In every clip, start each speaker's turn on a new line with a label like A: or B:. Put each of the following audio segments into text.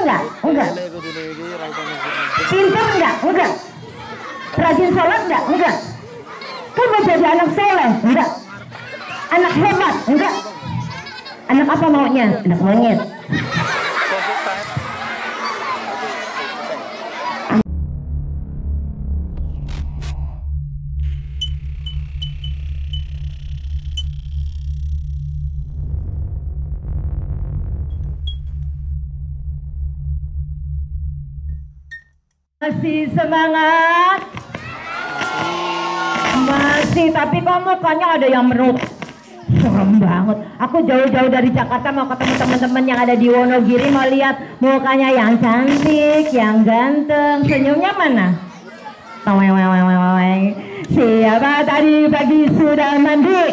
A: enggak? Enggak. Pintar enggak? Enggak. Rajin sholat enggak? Enggak. Kan mau jadi anak soleh? Enggak. Anak hebat? Enggak. Anak apa maunya? Anak monyet. Masih semangat? Masih, tapi kok mukanya ada yang menurut serem banget. Aku jauh-jauh dari Jakarta mau ketemu teman-teman yang ada di Wonogiri, mau lihat mukanya yang cantik, yang ganteng. Senyumnya mana? Siapa tadi pagi sudah mandi?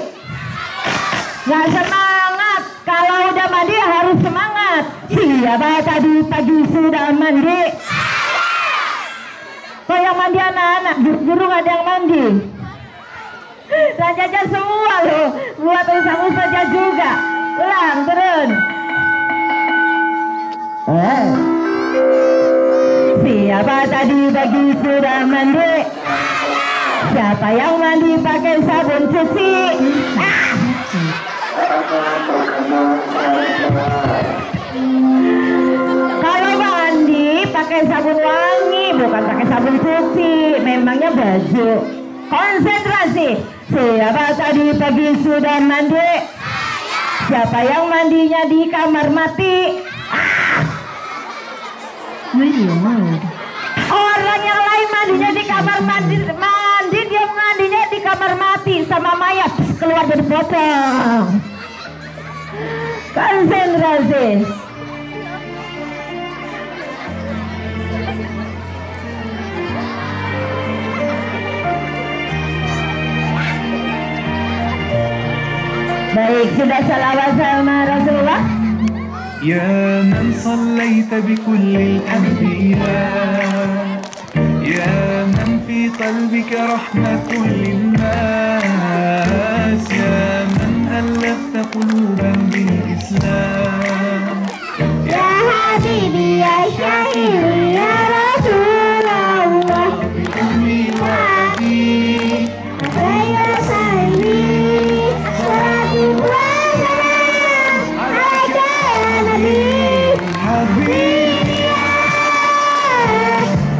A: Nggak semangat. Kalau udah mandi harus semangat. Siapa tadi pagi sudah mandi? Kok yang mandi anak-anak, guru nggak ada yang mandi? Jajan semua loh, buat saja juga. Ulang, turun. Siapa tadi pagi sudah mandi? Siapa yang mandi pakai sabun cuci? Kalau mandi pakai sabun wangi, bukan pakai sabun cuci. Memangnya baju. Konsentrasi. Siapa tadi pagi sudah mandi? Siapa yang mandinya di kamar mati? Orang yang lain mandinya di kamar mandi, dia mandinya di kamar mati sama mayat keluar dari potong. Konsentrasi. Baik, sudah salawat sama Rasulullah.
B: يا من صليت بكل الأنبياء يا من في قلبك رحمة للناس يا من ألفت قلوبا بالإسلام
C: يا حبيبي يا شهيد يا رسول الله
B: بأمي وأبي
C: غير سلمي صلاة وسلام عليك يا نبي
B: حبيبي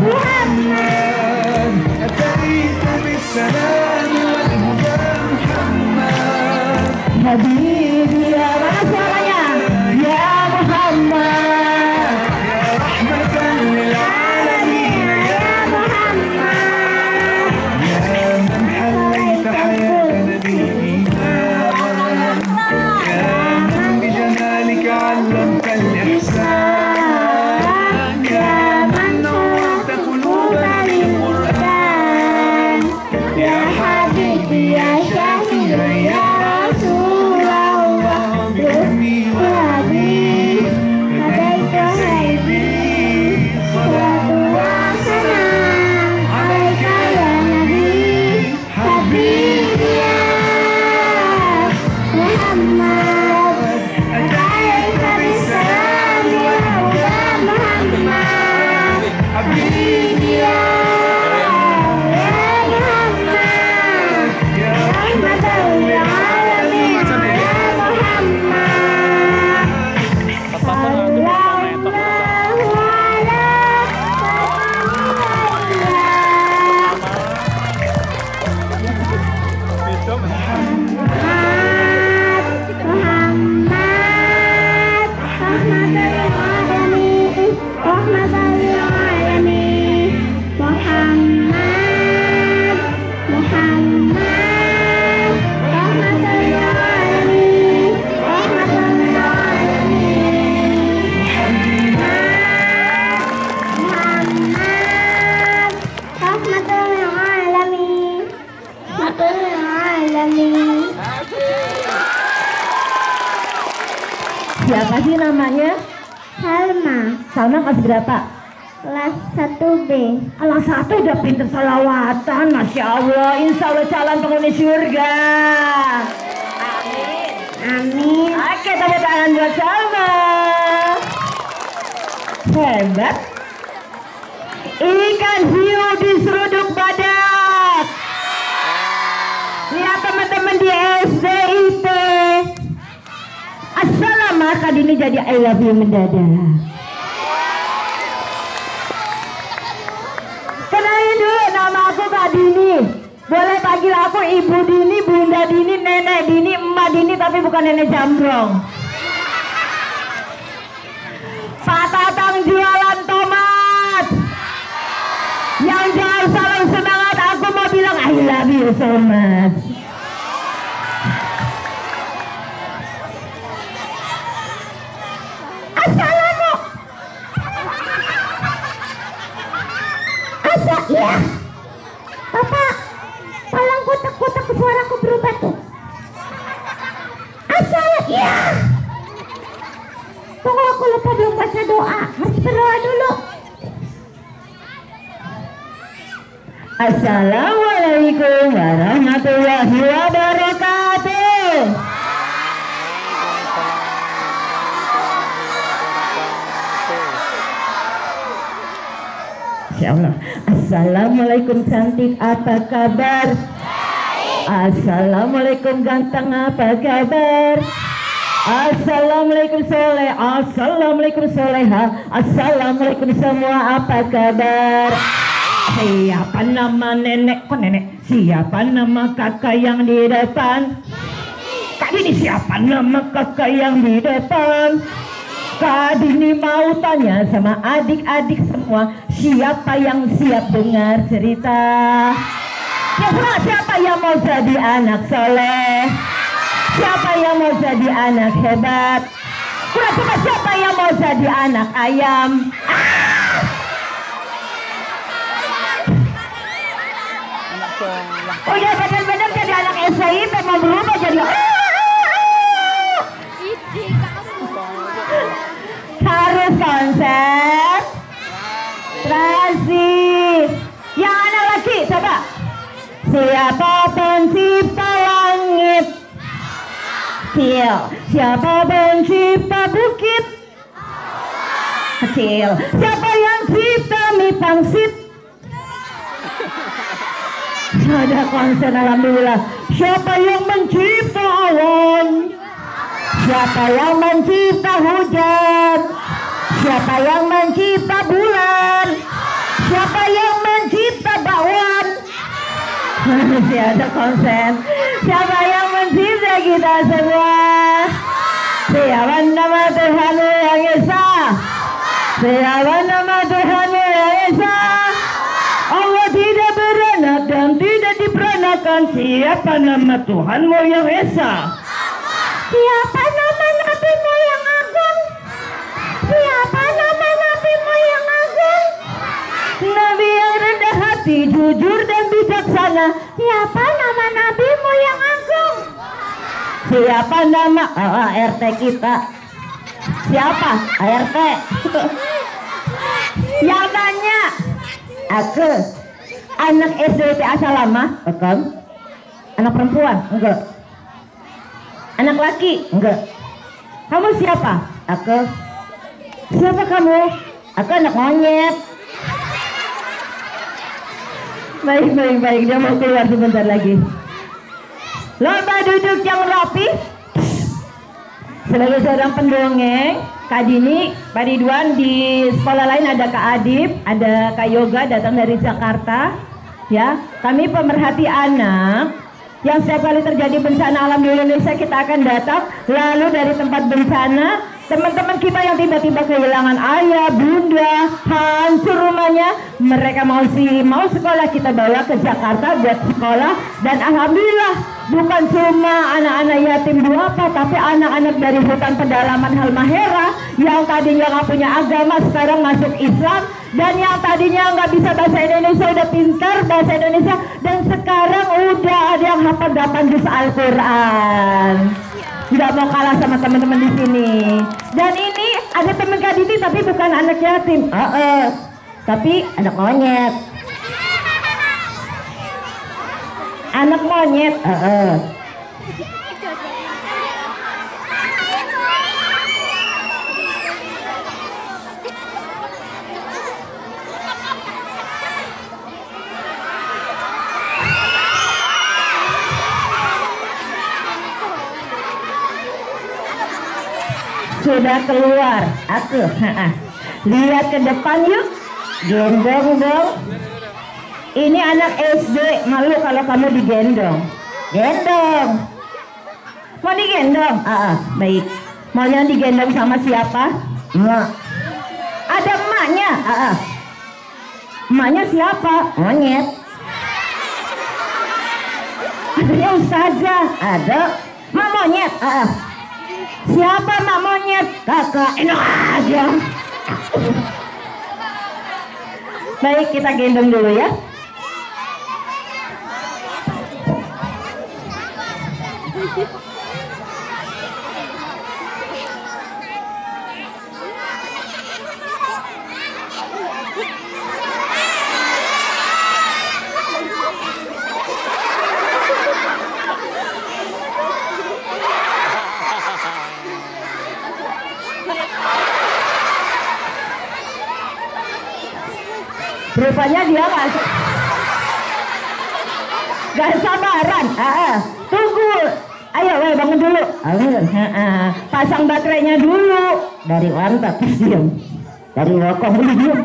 C: محمد
B: أتيت بالسلام والهدى محمد
A: Habibi ya Rasulullah, ya Muhammad,
B: يا رحمة للعالمين
C: يا محمد
B: يا من حليت حياة بالإيمان يا من بجمالك علمت الإحسان يا من نورت قلوبا بالقرآن
C: يا حبيبي يا شفيع يا رسول الله
B: بأمي وأبي
C: هديت هيدي صلاة وسلام عليك يا نبي حبيبي يا محمد أتيت بالسلام والهدى محمد حبيبي يا محمد
B: يا
C: رحمة للعالمين يا محمد صلى الله على
A: Siapa sih namanya?
C: Salma,
A: Salma kelas berapa?
C: kelas 1B.
A: Kelas 1 udah pinter salawatan, Masya Allah. Insya Allah calon penghuni surga. Amin.
C: Amin.
A: Oke, tepuk tangan buat Salma. Hebat. Ikan hiu diseruduk badak. Lihat teman-teman di SDIP. Assalamualaikum, maka ini jadi I love you mendadak. Kenalin dulu, nama aku Kak Dini. Boleh panggil aku Ibu Dini, Bunda Dini, Nenek Dini, Emak Dini, tapi bukan Nenek Jambrong. Pak Tatang jualan tomat. Yang jauh salam semangat, aku mau bilang I love you so much.
C: Ya, Bapak, tolong kotak-kotak suaraku berubah tuh. Asal ya. Tunggu, aku lupa belum baca doa. Harus berdoa dulu.
A: Assalamualaikum warahmatullahi wabarakatuh. Ya Allah. Assalamualaikum cantik, apa kabar? Assalamualaikum ganteng, apa kabar? Assalamualaikum soleh, assalamualaikum soleha, assalamualaikum semua, apa kabar? Siapa nama nenek? Kok nenek? Siapa nama kakak yang di depan? Kak Dini, siapa nama kakak yang di depan? Kak Dini mau tanya sama adik-adik semua, siapa yang siap dengar cerita? Siapa yang mau jadi anak soleh? Siapa yang mau jadi anak hebat? Coba siapa yang mau jadi anak ayam? Oh ya, benar-benar jadi anak SIP mau berubah jadi harus konsentrasi. Yang anak laki, coba. Siapa pencipta langit? Kecil. Siapa pencipta bukit? Kecil. Siapa yang cipta mie pangsit? Ada konsen, alhamdulillah. Siapa yang mencipta awan? Siapa yang mencipta hujan? Siapa yang mencipta bulan? Siapa yang mencipta bakwan? Masih ada konsen. Siapa yang mencipta kita semua? Siapa nama Tuhan yang Esa? Siapa nama Tuhan yang Esa? Allah tidak beranak dan tidak diperanakan. Siapa nama Tuhanmu yang Esa?
C: Siapa nama nabimu yang agung? Siapa nama nabimu yang agung?
A: Nabi yang rendah hati, jujur dan bijaksana.
C: Siapa nama nabimu yang agung?
A: Siapa nama ART kita? Siapa ART? Yang tanya aku anak SDIP asal lama, bukan? Anak perempuan? Enggak. Anak laki? Enggak. Kamu siapa? Aku. Siapa kamu? Aku anak monyet. Baik. Dia mau keluar sebentar lagi. Lomba duduk yang rapi. Sebagai seorang pendongeng, Kak Dini, Pak Ridwan, di sekolah lain ada Kak Adib, ada Kak Yoga datang dari Jakarta. Ya, kami pemerhati anak. Yang setiap kali terjadi bencana alam di Indonesia kita akan datang. Lalu dari tempat bencana, teman-teman kita yang tiba-tiba kehilangan ayah, bunda, hancur rumahnya, mereka mau sekolah, kita bawa ke Jakarta buat sekolah. Dan alhamdulillah bukan cuma anak-anak yatim duafa, tapi anak-anak dari hutan pedalaman Halmahera yang tadinya nggak punya agama sekarang masuk Islam, dan yang tadinya nggak bisa bahasa Indonesia udah pintar bahasa Indonesia, dan sekarang udah ada yang hafal 8 juz Al-Quran. Tidak mau kalah sama teman-teman di sini. Dan ini ada teman Kak Dini tapi bukan anak yatim, tapi anak monyet. Anak monyet, sudah keluar. Aku, lihat ke depan yuk. Gendong dong. Ini anak SD, malu kalau kamu digendong. Gendong. Mau digendong? Baik. Maunya digendong sama siapa? Emak. Ada emaknya? Emaknya siapa? Monyet. Adanya ustazah. Ada. Mak monyet. Siapa mak monyet? Kakak. Enak aja. Baik, kita gendong dulu ya. Rupanya dia gak sabaran. Tunggu. Ayo, bangun dulu. Pasang baterainya dulu. Dari mantap, diam. Dari rokok dulu, diam.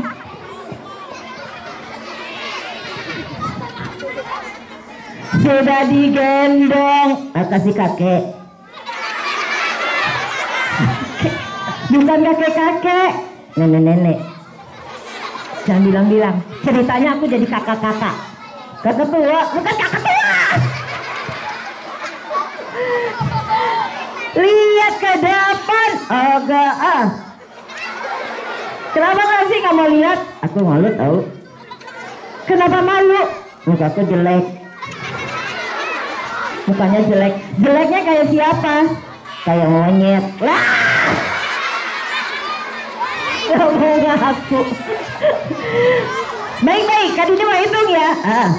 A: Sudah digendong. Kasih kakek. Bukan kakek-kakek. Nenek-nenek. Jangan bilang-bilang. Ceritanya aku jadi kakak-kakak. Kakak tua, bukan kakak tua. Lihat ke depan. Agak Kenapa nggak sih nggak mau lihat? Aku malu tahu. Kenapa malu? Muka aku jelek. Mukanya jelek. Jeleknya kayak siapa? Kayak monyet. Lah. Aku. Baik-baik, Kak Dini mau hitung ya.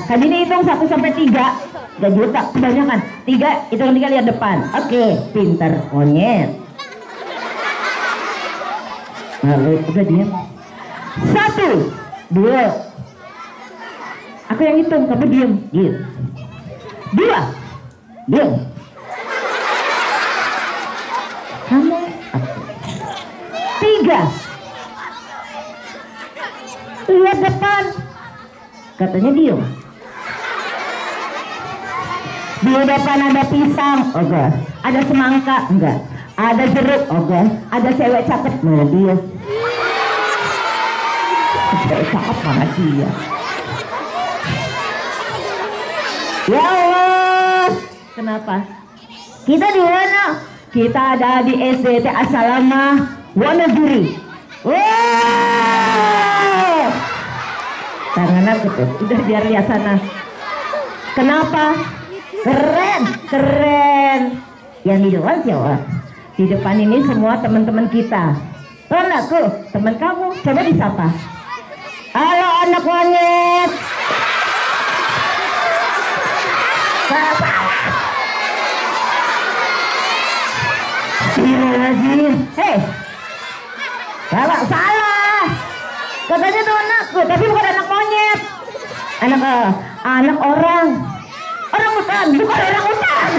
A: Kak Dini hitung 1 sampai 3. 3 juta, kebanyakan. 3, hitung 3, lihat depan. Oke, pintar monyet. Lalu, udah diam. 1, 2. Aku yang hitung, kamu diam. 2, diam. Kamu, 3. Lihat depan. Katanya diem. Di depan ada pisang. Enggak. Ada semangka. Enggak. Ada jeruk. Enggak. Ada cewek cakep. Nah dia. Cewek cakep mana dia? Ya Allah. Kenapa? Kita di mana? Kita ada di SDT Asalama Wonogiri. Wow. Tangan aku tuh, udah biar lihat sana. Kenapa? Keren, keren. Yang di depan siapa? Di depan ini semua teman-teman kita. Anakku, teman kamu, coba disapa. Halo anak monyet. Hei, salah, salah. Katanya tuh anakku, tapi bukan anak monyet. Anak orang. Orang hutan, bukan orang hutan.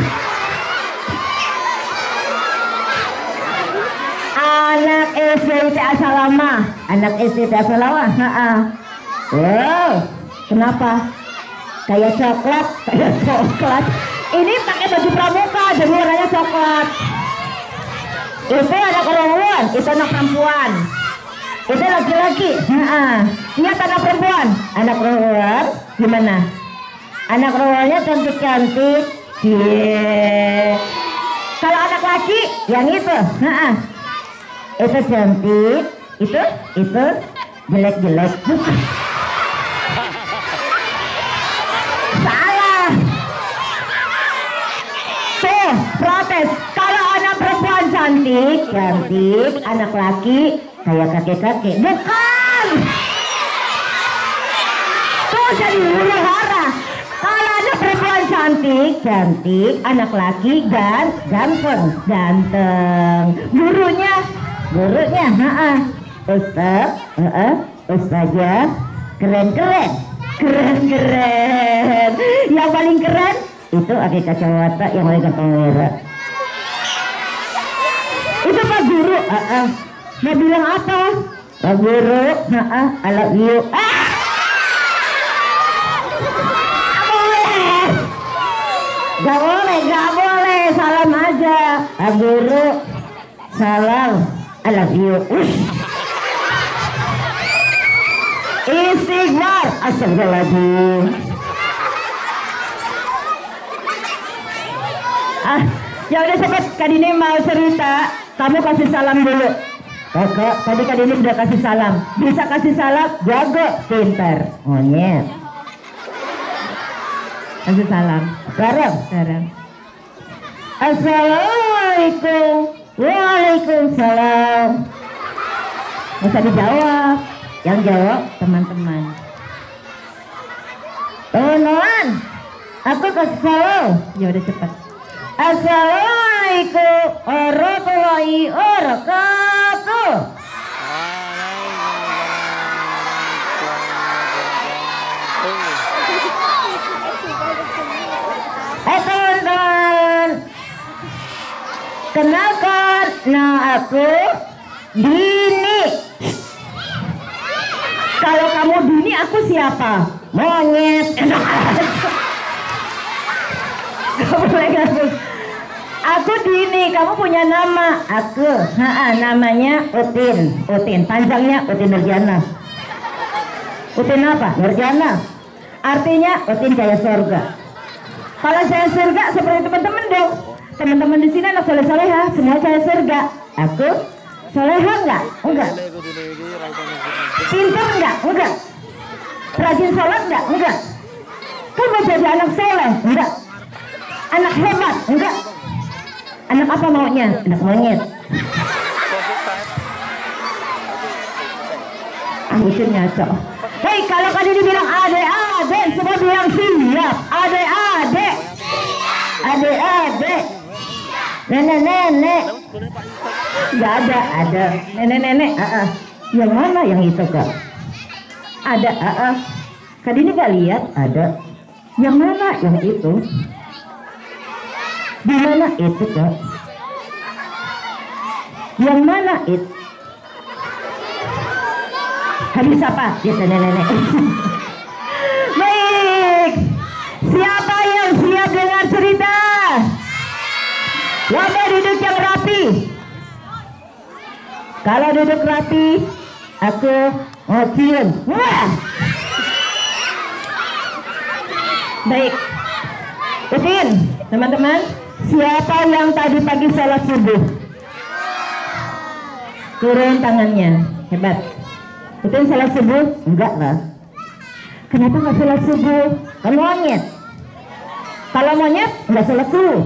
A: Anak SDT Asalama. Anak SDT Asalama. Wow, kenapa? Kayak coklat, kayak coklat. Ini pakai baju pramuka, jadi warnanya coklat. Itu anak perempuan, itu anak perempuan. Itu laki-laki. Lihat anak perempuan. Anak perempuan gimana? Anak perempuannya cantik-cantik. Kalau anak laki yang itu. Itu cantik. Itu jelek-jelek. Salah. Tuh, protes. Kalau anak perempuan cantik, anak laki kayak kakek-kakek. Bukan. Tuh jadi huru hara. Kalau anak perempuan cantik, anak laki ganteng. Gurunya, ustazah, keren. Yang paling keren itu pakai kacamata yang paling ganteng merah. Itu Pak Guru. Mau bilang apa? Pak Guru, I love you. Gak boleh, salam aja. Pak Guru, salam, I love you. Istighfar, astagfirullahaladzim. Ya udah sobat, Kak Dini mau cerita. Kamu kasih salam dulu. Kakak, tadi Kak Dini udah kasih salam. Bisa kasih salam, jago, pintar. Monyet. Kasih salam. Sekarang. Assalamualaikum. Waalaikumsalam. Nggak usah dijawab. Yang jawab teman-teman. Teman-teman, aku kasih salam. Ya udah cepat. Assalamualaikum warahmatullahi wabarakatuh. Teman-teman, kenalkan, aku Dini. Kalau kamu Dini, aku siapa? Monyet. Kamu boleh gabung. Aku Dini, kamu punya nama. Aku, namanya Utin, panjangnya Utin Nurjana. Utin apa? Nurjana. Artinya Utin Jaya Surga. Kalau Jaya Surga seperti teman-teman dong. Teman-teman di sini anak soleh-soleha, semua Jaya Surga. Aku soleha enggak? Enggak. Pintar enggak? Enggak. Rajin sholat enggak? Enggak. Kan mau jadi anak soleh? Enggak. Anak hebat? Enggak. Anak apa maunya? Anak monyet. Itu ngaco. Hei, kalau Kak Dini bilang adek-adek, semua bilang siap. Adek-adek. Adek-adek. Nenek-nenek. Enggak ada. Nenek-nenek. Yang mana yang itu, Kak? Ada. Kak Dini nggak lihat. Ada. Yang mana yang itu? Di mana itu, Kak? Yang mana itu? Habis apa? Gitu nenek. Baik. Siapa yang siap dengar cerita? Coba duduk yang rapi. Kalau duduk rapi, aku mau cium. Wah. Baik. Utin, teman-teman, siapa yang tadi pagi sholat subuh? Turun tangannya. Hebat. Utin sholat subuh? Enggak lah. Kenapa nggak sholat subuh? Kan monyet. Kalau monyet nggak sholat subuh.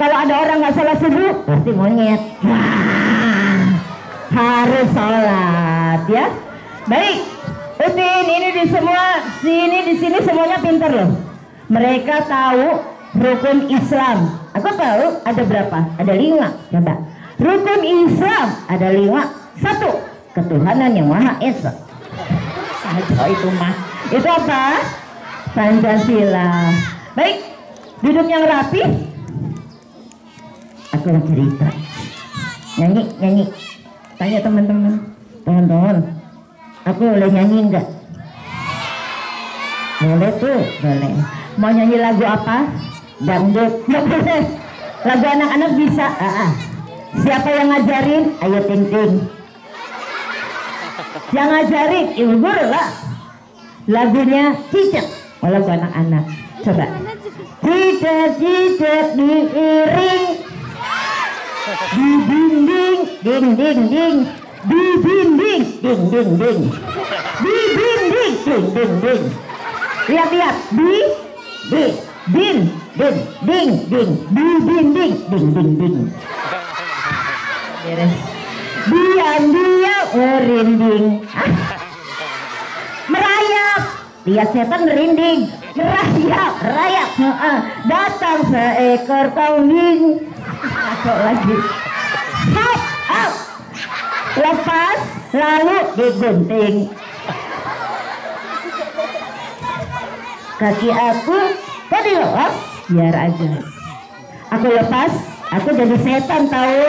A: Kalau ada orang nggak sholat subuh, pasti monyet. Wah, harus sholat ya. Baik, Utin, ini di sini semuanya pintar loh. Mereka tahu rukun Islam. Aku tahu ada berapa? Ada 5. Coba. Rukun Islam ada 5. 1. Ketuhanan yang Maha Esa. Itu mah. Itu apa? Pancasila. Baik, duduk yang rapi. Aku mau cerita. Nyanyi. Tanya teman-teman. Teman-teman, aku boleh nyanyi enggak? Boleh tuh, boleh. Mau nyanyi lagu apa? Dangdut. Nggak boleh. Lagu anak-anak bisa. Siapa yang ngajarin? Ayo Ting Ting. Yang ngajarin ibu guru lah. Lagunya Cicak. Lagu anak-anak. Coba. Cicak diiring di dinding, ding ding ding, di dinding, ding ding ding, di dinding, ding ding ding. Lihat, di din ding ding ding, di dinding, ding ding ding. Beres. Diam merinding. Merayap. Lihat setan merinding. Merayap. Datang seekor kambing. Masuk lagi. Hop. Lepas lalu digunting. Kaki aku tadi lepas, biar aja. Aku lepas, aku jadi setan tahu.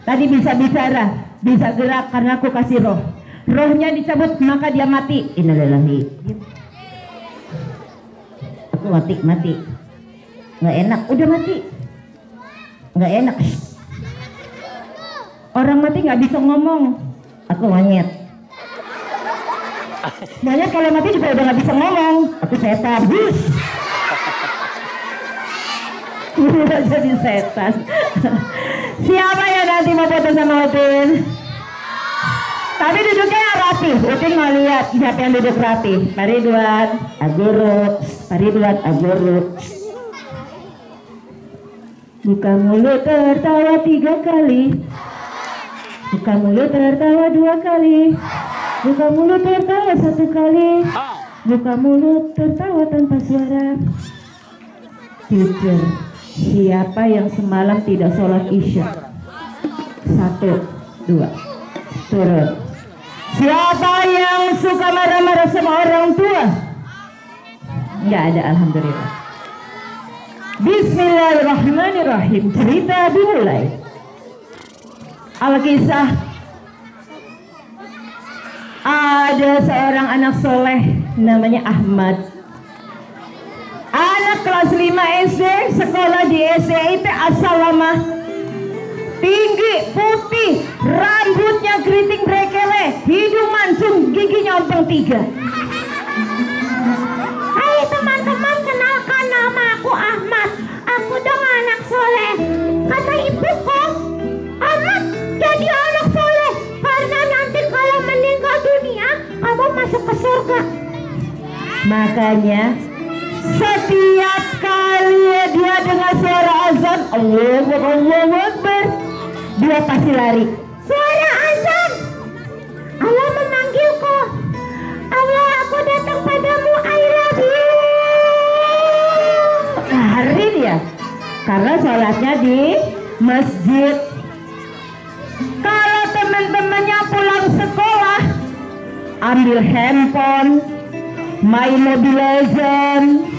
A: Tadi bisa bicara, bisa gerak karena aku kasih roh. Rohnya dicabut maka dia mati. Innalillahi. Aku mati. Nggak enak, udah mati. Nggak enak. Orang mati nggak bisa ngomong. Aku monyet. Monyet kalau mati juga udah nggak bisa ngomong. Aku setan. Udah jadi setan. Siapa yang nanti mau foto sama Utin? Tapi duduknya yang rapi. Utin mau lihat siapa yang duduk rapi. Pak Ridwan, Aguruk. Buka mulut tertawa 3 kali. Buka mulut tertawa 2 kali. Buka mulut tertawa 1 kali. Buka mulut tertawa tanpa suara. Jujur, siapa yang semalam tidak sholat isya? 1, 2, turun. Siapa yang suka marah-marah sama orang tua? Nggak ada, alhamdulillah. Bismillahirrahmanirrahim. Cerita dimulai. Alkisah. Ada seorang anak soleh namanya Ahmad. Anak kelas 5 SD, sekolah di SDIP As-Salamah. Tinggi, putih, rambutnya keriting brekele, hidung mancung, giginya ompong 3.
C: Hai teman-teman, kenalkan nama aku Ahmad. Aku dong anak soleh. Kata ibuku, Ahmad jadi anak soleh karena nanti kalau meninggal dunia kamu masuk ke surga.
A: Makanya setiap kali dia dengar suara azan, Allahu Akbar, dia pasti lari.
C: Suara azan. Allah memanggilku. Allah, aku datang padamu. I love you.
A: Lari dia, karena sholatnya di masjid. Kalau teman-temannya pulang sekolah, ambil handphone, main Mobile Legends,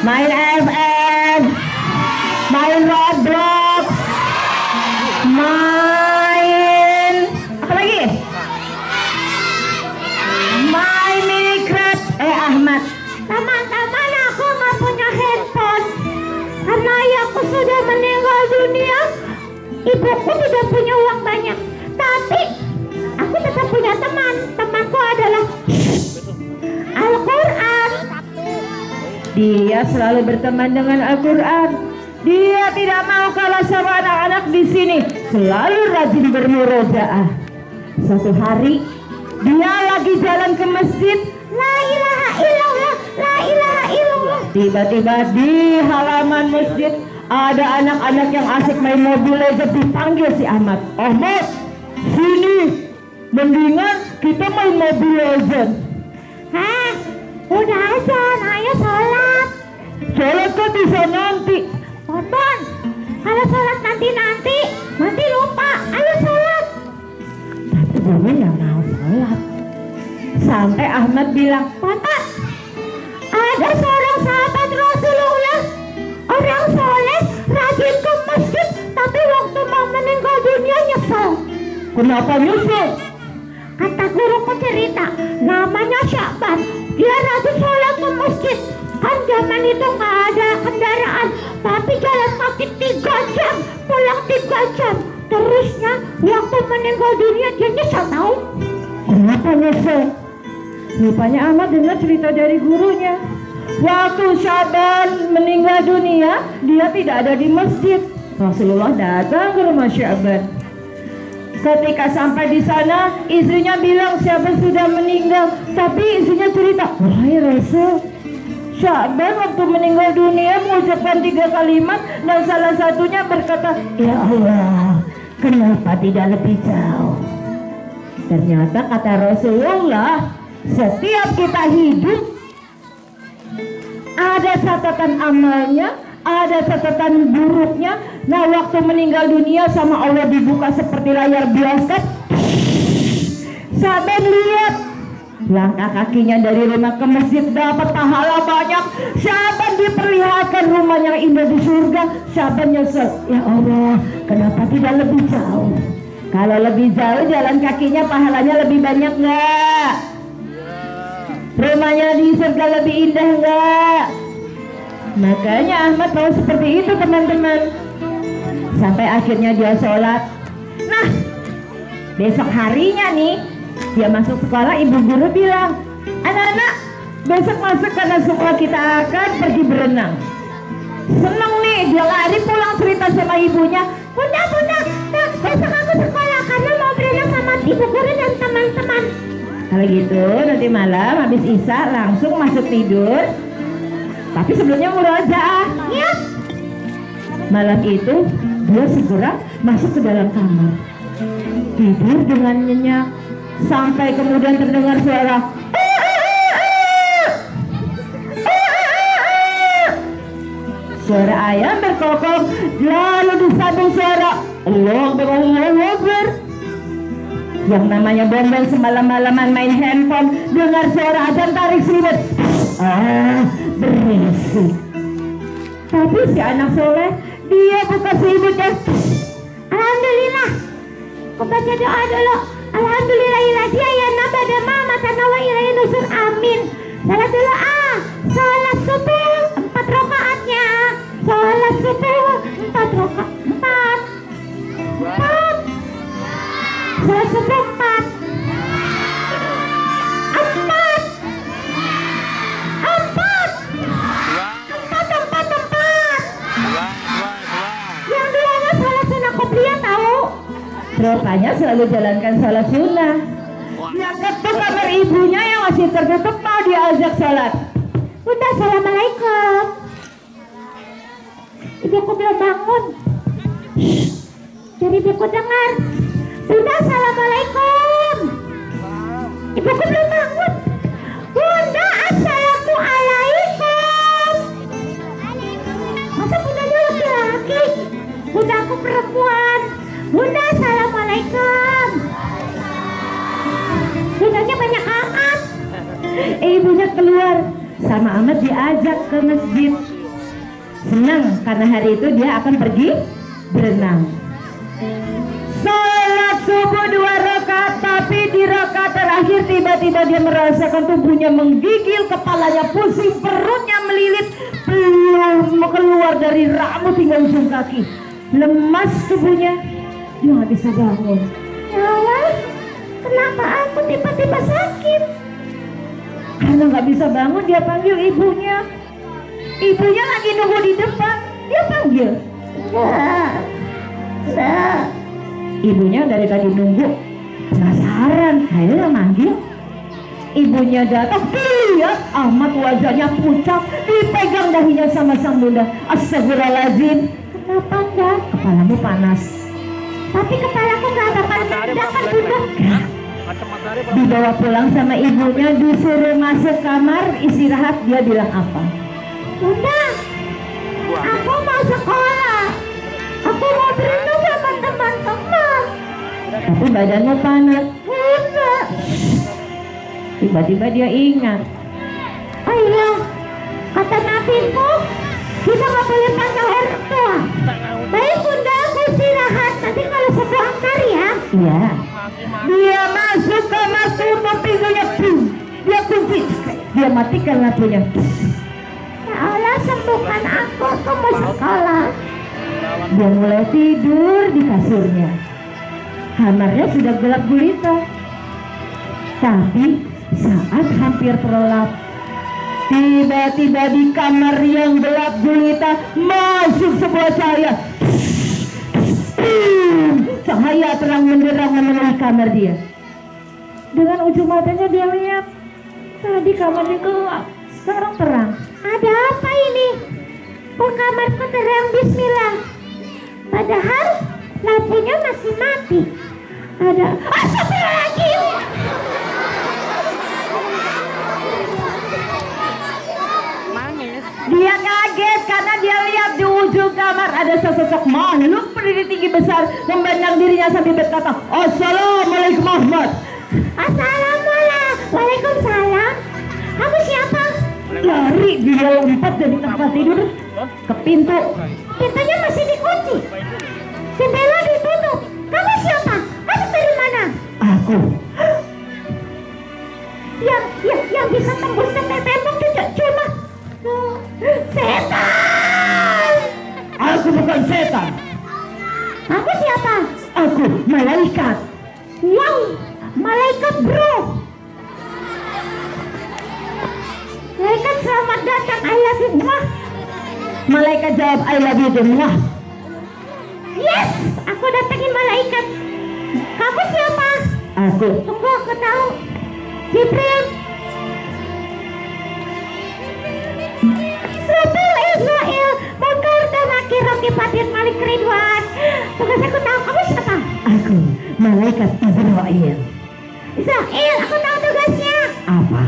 A: main FF, main Roblox, main apa lagi? Main Minecraft. Ahmad,
C: Teman-teman, aku nggak punya handphone karena ayahku sudah meninggal dunia. Ibuku tidak punya uang banyak, tapi aku tetap punya teman. Temanku adalah Al-Quran.
A: dia selalu berteman dengan Al-Quran. Dia tidak mau kalah sama anak-anak di sini. Selalu rajin bermurojaah. Suatu hari dia lagi jalan ke masjid.
C: La ilaha illallah, la ilaha illallah.
A: Tiba-tiba di halaman masjid ada anak-anak yang asik main Mobile Legends. Dipanggil si Ahmad. Ahmad, sini. Mendingan kita main Mobile Legends.
C: Hah? Udah azan, ayo sholat.
A: Sholat kan bisa nanti.
C: Bonbon, kalau sholat nanti lupa. Ayo sholat.
A: Tapi gue nggak mau sholat. Sampai Ahmad bilang,
C: Bonbon, ada seorang sahabat Rasulullah, orang soleh, rajin ke masjid, tapi waktu mau meninggal dunia nyesel.
A: kenapa nyusul?
C: Kata guruku cerita, namanya Syakban. Dia rajin sholat ke masjid. Kan zaman itu nggak ada kendaraan, tapi jalan kaki 3 jam, pulang 3 jam. Terusnya waktu meninggal dunia dia nyesel tahu.
A: Kenapa nyesel? Rupanya Ahmad dengar cerita dari gurunya. Waktu Syaban meninggal dunia, dia tidak ada di masjid. Rasulullah datang ke rumah Syaban. Ketika sampai di sana, istrinya bilang Syaban sudah meninggal. Tapi istrinya cerita, wahai Rasul, Syaban waktu meninggal dunia mengucapkan 3 kalimat dan salah satunya berkata, ya Allah, kenapa tidak lebih jauh? Ternyata kata Rasulullah, setiap kita hidup ada catatan amalnya, ada catatan buruknya. Nah, waktu meninggal dunia sama Allah dibuka seperti layar bioskop. Syaban lihat langkah kakinya dari rumah ke masjid dapat pahala banyak. Syaban diperlihatkan rumah yang indah di surga. Siapa nyesel? Ya Allah, kenapa tidak lebih jauh? Kalau lebih jauh jalan kakinya pahalanya lebih banyak nggak? Rumahnya di surga lebih indah nggak? Makanya Ahmad mau seperti itu teman-teman. Sampai akhirnya dia sholat. Nah, besok harinya nih dia masuk sekolah, ibu guru bilang, anak-anak besok masuk karena semua kita akan pergi berenang. Seneng nih, dia lari pulang cerita sama ibunya, bunda, besok aku sekolah karena mau berenang sama ibu guru dan teman-teman. Kalau gitu nanti malam habis isya langsung masuk tidur. Tapi sebelumnya murojaah. Ya. Malam itu dia segera masuk ke dalam kamar, tidur dengan nyenyak sampai kemudian terdengar suara ayam berkokok, lalu disambung suara Allahu Akbar. Yang namanya Bonbon semalam-malaman main handphone, dengar suara azan tarik selimut, berisik. Tapi si anak soleh dia buka selimutnya. Alhamdulillah, aku baca doa dulu. Alhamdulillahilladzi nabada dan mama tanawa ilaihi nusur, amin. Salat dulu salat subuh 4 rakaatnya. Salat subuh 4 rakaat. 4. Salat subuh 4. 4. Yang dulunya salat sunnah qobliyah tahu. Rupanya selalu jalankan salat sunnah. Yang ketuk kamar ibunya yang masih tertutup mau diajak salat. Bunda, assalamualaikum. Ibuku belum bangun. Jadi ibuku dengar. Bunda, assalamualaikum. Ibuku belum bangun. Bunda, assalamualaikum. Masa bundanya laki-laki? Bunda aku perempuan. Bunda, assalamualaikum. Bundanya banyak amat. Ibunya keluar sama Ahmad diajak ke masjid. Senang karena hari itu dia akan pergi berenang. Salat subuh 2 rakaat, tapi di rakaat terakhir tiba-tiba dia merasakan tubuhnya menggigil, kepalanya pusing, perutnya melilit, belum keluar dari rambut hingga ujung kaki. Lemas tubuhnya, dia nggak bisa bangun. Ya Allah, kenapa aku tiba-tiba sakit? Karena nggak bisa bangun, dia panggil ibunya. Ibunya lagi nunggu di depan, dia panggil. Enggak. Ibunya dari tadi nunggu, penasaran, akhirnya manggil. Ibunya datang, lihat Ahmad wajahnya pucat, dipegang dahinya sama sang bunda. Astagfirullahaladzim. Kenapa enggak? Kepalamu panas. Tapi kepalaku nggak bakal meledak kan bunda. Dibawa pulang sama ibunya, disuruh masuk kamar istirahat. Dia bilang apa? Bunda, aku mau sekolah. Aku mau berenang sama teman-teman. Tapi badannya panas. Bunda. Tiba-tiba dia ingat. Oh iya, kata nabiku, kita nggak boleh panggil orang tua. Baik bunda, aku istirahat. Nanti kalau sudah antar ya. Iya. Dia masuk kamar, tutup pintunya, dia kunci, dia matikan lampunya. Ya Allah, sembuhkan aku mau sekolah. Dia mulai tidur di kasurnya. Kamarnya sudah gelap gulita. Tapi saat hampir terlelap, tiba-tiba di kamar yang gelap gulita masuk sebuah cahaya. Cahaya terang menderang memenuhi kamar dia. Dengan ujung matanya dia lihat, tadi kamarnya gelap, sekarang terang. Ada apa ini? Kok kamarku terang? Bismillah. Padahal lampunya masih mati. Ada astagfirullahaladzim. Dia kaget karena dia lihat di ujung kamar ada sesosok makhluk berdiri tinggi besar, memandang dirinya sambil berkata, Assalamualaikum Ahmad. Assalamualaikum. Waalaikumsalam. Kamu siapa? Lari dia lompat dari tempat tidur ke pintu.
C: Pintunya masih dikunci. Jendela ditutup. Kamu siapa? Masuk dari mana?
A: Aku.
C: Yang bisa tembus sampai tembok tidak cuma setan.
A: Aku bukan setan.
C: Kamu siapa?
A: Aku malaikat.
C: Wow, malaikat bro. Malaikat selamat datang, I love you. Wah.
A: Malaikat jawab I love you semua.
C: Yes, aku datengin malaikat. Kamu siapa?
A: Aku.
C: Tunggu, aku tahu. Jibril. Israel, Munkar dan Nakir, Rocky Fatir, Malik Ridwan. Tugas aku tahu. Kamu siapa?
A: Aku malaikat Israel.
C: Israel, aku tahu tugasnya.
A: Apa?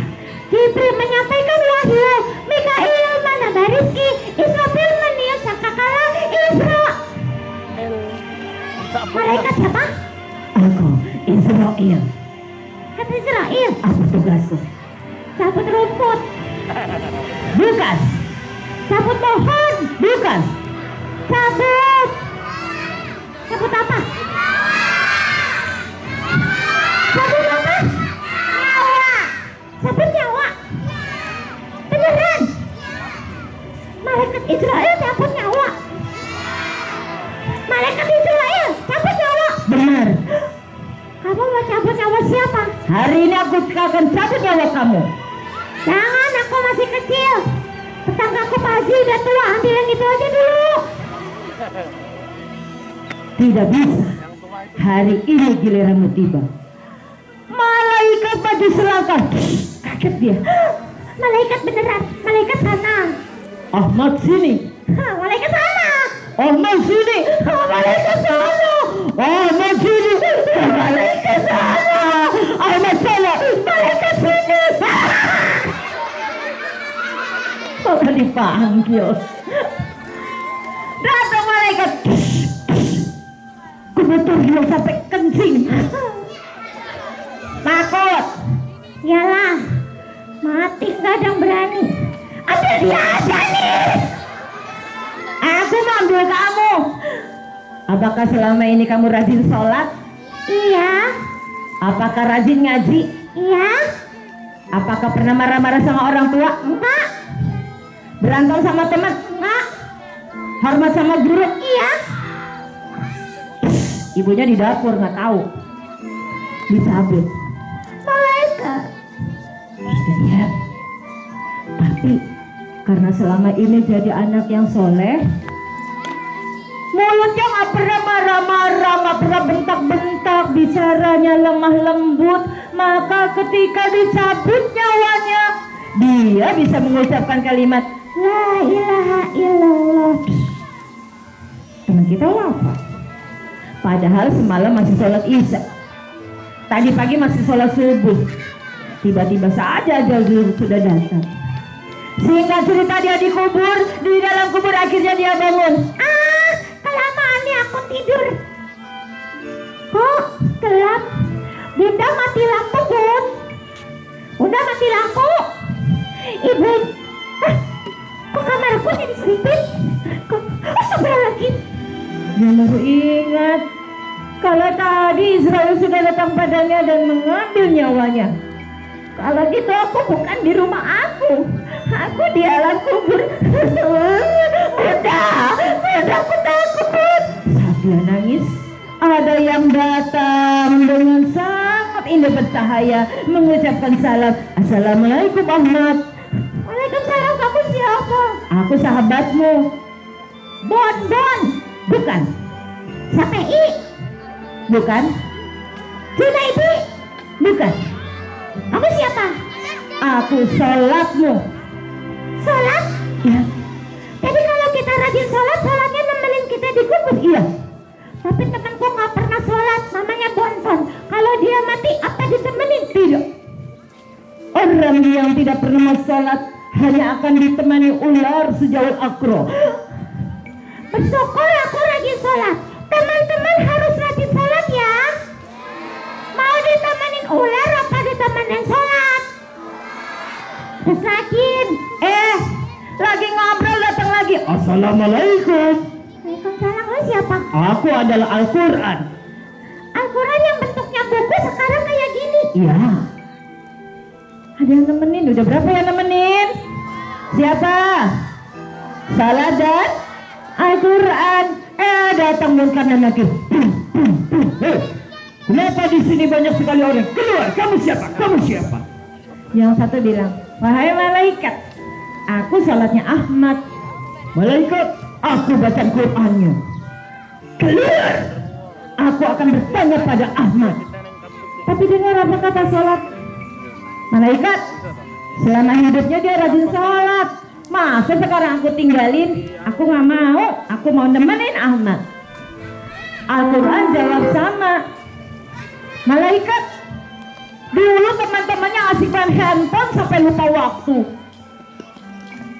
C: Jibril menyampaikan wahyu, Mikail menambah rizki, Israfil meniup sangkakala, Malaikat siapa?
A: Aku Israel.
C: Kata Israel.
A: Apa tugasku?
C: Cabut rumput.
A: Bukan.
C: Cabut pohon.
A: Bukan.
C: Cabut. Cabut apa? Cabut apa? Nyawa. Cabut nyawa. Beneran. Malaikat Israel cabut nyawa. Malaikat Israel cabut nyawa.
A: Benar.
C: Kamu mau cabut nyawa siapa?
A: Hari ini aku akan cabut nyawa kamu.
C: Jangan, aku masih kecil. Tetanggaku Pak Haji udah tua, ambil yang itu aja dulu.
A: Tidak bisa. Hari ini giliranmu tiba. Malaikat baju selangkah. Kaget dia.
C: Malaikat beneran, malaikat sana.
A: Ahmad sini.
C: Malaikat sana.
A: Ahmad sini. Malaikat sana. Ahmad sini. Malaikat sana. Ahmad sana. Malaikat sini. Kalau dipanggil. Datang malaikat. Kubetul dia sampai kencing. Takut.
C: Yalah, mati gak ada yang berani. Ambil dia aja nih.
A: Aku mau ambil kamu. Apakah selama ini kamu rajin sholat?
C: Iya.
A: Apakah rajin ngaji?
C: Iya.
A: Apakah pernah marah-marah sama orang tua?
C: Enggak.
A: Berantem sama teman?
C: Enggak.
A: Hormat sama guru?
C: Iya.
A: Ibunya di dapur nggak tahu. Dicabut.
C: Malaikat.
A: Ya. Tapi karena selama ini jadi anak yang soleh, mulutnya nggak pernah marah-marah, nggak pernah bentak-bentak, bicaranya lemah lembut, maka ketika dicabut nyawanya, dia bisa mengucapkan kalimat
C: La ilaha illallah.
A: teman kita apa? Padahal semalam masih sholat isya, tadi pagi masih sholat subuh, tiba-tiba saja ajal sudah datang. Sehingga cerita dia dikubur, di dalam kubur akhirnya dia bangun.
C: Kelamaan nih aku tidur. Kok gelap? Bunda mati lampu, Bun. Bunda mati lampu. Ibu, kok kamarku jadi sempit? Kok sebelah lagi?
A: Dia baru ingat kalau tadi Israel sudah datang padanya dan mengambil nyawanya. Kalau gitu aku bukan di rumah aku di alam kubur. Bunda, aku takut. Saat dia nangis, ada yang datang dengan sangat indah bercahaya mengucapkan salam. Assalamualaikum Ahmad.
C: Waalaikumsalam, kamu siapa?
A: Aku sahabatmu.
C: Bon.
A: Bukan.
C: Sampai
A: Bukan.
C: Junaidy.
A: Bukan.
C: Kamu siapa?
A: Aku sholatmu.
C: Sholat?
A: Ya.
C: Jadi kalau kita rajin sholat, sholatnya nemenin kita di kubur.
A: Iya.
C: Tapi temanku nggak pernah sholat, namanya Bonton. Kalau dia mati, apa ditemenin?
A: Tidak. Orang yang tidak pernah sholat hanya akan ditemani ular sejauh akro.
C: Bersyukur aku rajin sholat. Teman-teman harus rajin sholat ya. Mau ditemenin ular apa ditemenin sholat? Terus rajin.
A: Assalamualaikum.
C: Waalaikumsalam. Lo siapa?
A: Aku adalah Al-Quran.
C: Al-Quran yang bentuknya buku sekarang kayak gini.
A: Iya. Ada yang nemenin, udah berapa yang nemenin? Siapa? Salah dan Al-Quran. Datang Munkanan lagi. Kenapa di sini banyak sekali orang? Keluar, kamu siapa? Kamu siapa? Yang satu bilang, wahai malaikat, aku salatnya Ahmad. Malaikat, aku baca Qurannya. Keluar, aku akan bertanya pada Ahmad. Tapi dengar apa kata salat? Malaikat, selama hidupnya dia rajin sholat. Masa sekarang aku tinggalin? Aku nggak mau. Aku mau nemenin Ahmad. Al-Quran jawab sama. Malaikat, dulu teman-temannya asik-asik handphone sampai lupa waktu.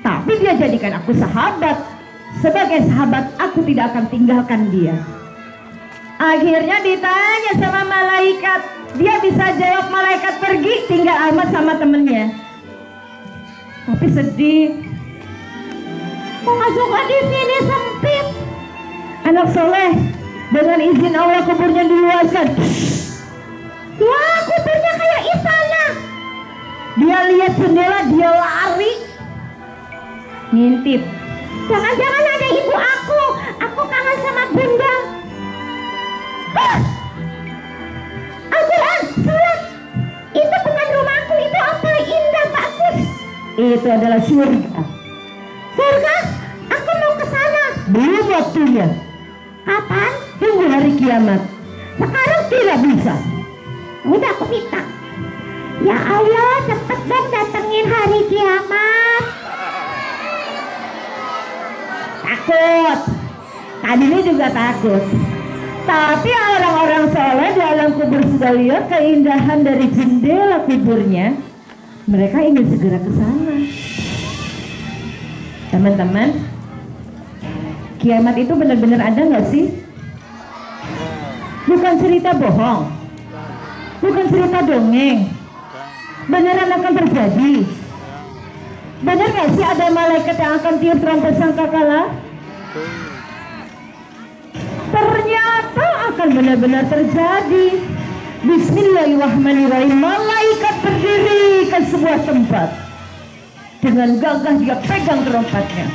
A: Tapi dia jadikan aku sahabat. Sebagai sahabat, aku tidak akan tinggalkan dia. Akhirnya ditanya sama malaikat. Dia bisa jawab, malaikat pergi, tinggal Ahmad sama temennya. Tapi sedih.
C: Kok nggak suka di sini, sempit?
A: Anak soleh, dengan izin Allah kuburnya diluaskan.
C: Wah, kuburnya kayak istana.
A: Dia lihat jendela, dia lari. Ngintip.
C: Jangan-jangan ada ibu aku. Aku kangen sama bunda. Al-Quran, salat. Itu bukan rumahku, itu apa indah, bagus.
A: Itu adalah surga.
C: Surga? Aku mau ke sana.
A: Belum waktunya.
C: Kapan?
A: Tunggu hari kiamat. Sekarang tidak bisa.
C: Udah aku minta. Ya Allah, cepet dong datengin hari kiamat.
A: Takut. Tadinya juga takut. Tapi orang-orang soleh di alam kubur sudah lihat keindahan dari jendela kuburnya. Mereka ingin segera ke sana. Teman-teman, kiamat itu benar-benar ada nggak sih? Bukan cerita bohong, bukan cerita dongeng, beneran akan terjadi. Benar nggak sih ada malaikat yang akan tiup trompet sangkakala? Ternyata akan benar-benar terjadi. Bismillahirrahmanirrahim. Malaikat berdiri ke sebuah tempat. Dengan gagah dia pegang trompetnya.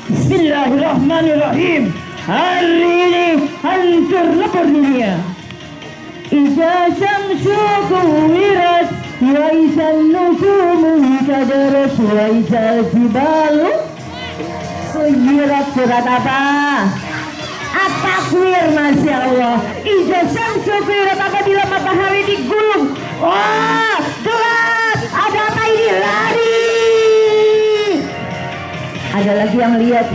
A: Bismillahirrahmanirrahim. Hari ini hancur lebur dunia. Iza syamsu kuwirat wa izan nujumu kadarat wa izal jibalu suyirat. Surat apa? At-Takwir, Masya Allah. Iza syamsu kuwirat, apabila matahari digulung. Wah, gelap. Ada apa ini? Lari. Ada lagi yang lihat.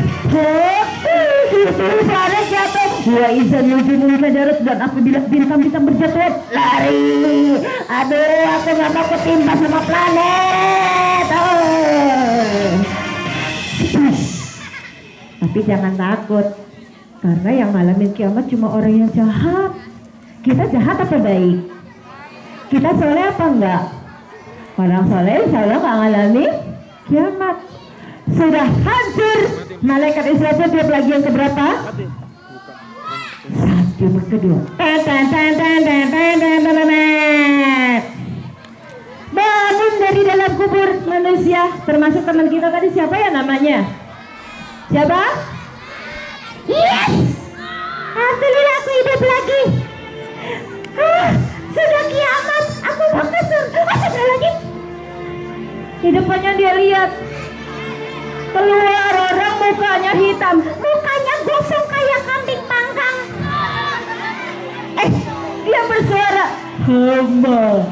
A: Suara jatuh. Wa izan nujumu kadarat, dan apabila bintang-bintang berjatuhan, lari. Aduh, aku nggak mau ketimpa sama planet. Tapi jangan takut, karena yang ngalamin kiamat cuma orang yang jahat. Kita jahat apa baik? Kita soleh apa enggak? Orang soleh insya Allah nggak ngalamin kiamat. Sudah hancur. Malaikat Israfil tiup lagi yang keberapa? Satu, yang kedua. Bangun dari dalam kubur manusia, termasuk teman kita tadi. Siapa ya namanya? Siapa?
C: Yes! Alhamdulillah aku hidup lagi. Sudah kiamat. Aku mau ke surga. Sudah lagi.
A: Di depannya dia lihat keluar orang mukanya hitam,
C: Mukanya gosong kayak kambing panggang.
A: Dia bersuara, hamba,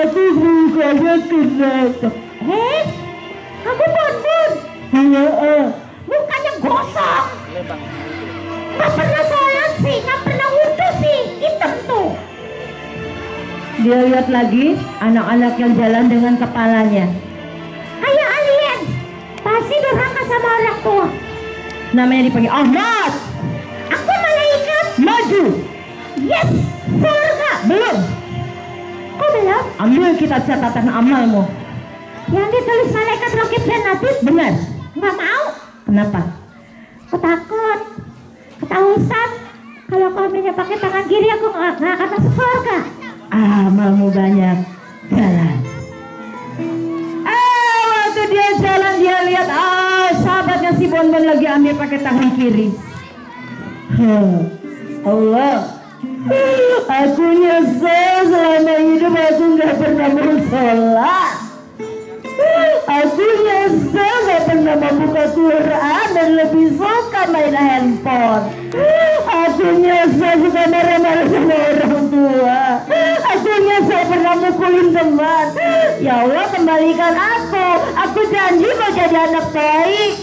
A: aku mukanya kenapa?
C: Aku bonbon. Mukanya gosong. Gak pernah sholat sih, gak pernah wudhu sih. Hitam tuh.
A: Dia lihat lagi anak-anak yang jalan dengan kepalanya.
C: Kayak alien. Pasti durhaka sama orang tua.
A: Namanya dipanggil Ahmad.
C: Aku malaikat.
A: Maju.
C: Yes, surga.
A: Belum.
C: Kok belum?
A: Ambil kitab catatan amalmu.
C: Yang ditulis malaikat Raqib dan Atid.
A: Benar.
C: Nggak mau.
A: Kenapa?
C: Aku takut. Kata Ustaz, kalau kau ambilnya pakai tangan kiri aku nggak akan masuk surga.
A: Amalmu banyak. Jalan. Waktu dia jalan dia lihat sahabatnya si Bonbon lagi ambil pakai tangan kiri. Allah, aku nyesel selama hidup aku nggak pernah bersolat. Aku nyesel gak pernah membuka Quran dan lebih suka main handphone. Aku nyesel suka marah-marah sama orang tua. Aku nyesel pernah mukulin teman. Ya Allah, kembalikan aku. Aku janji mau jadi anak baik.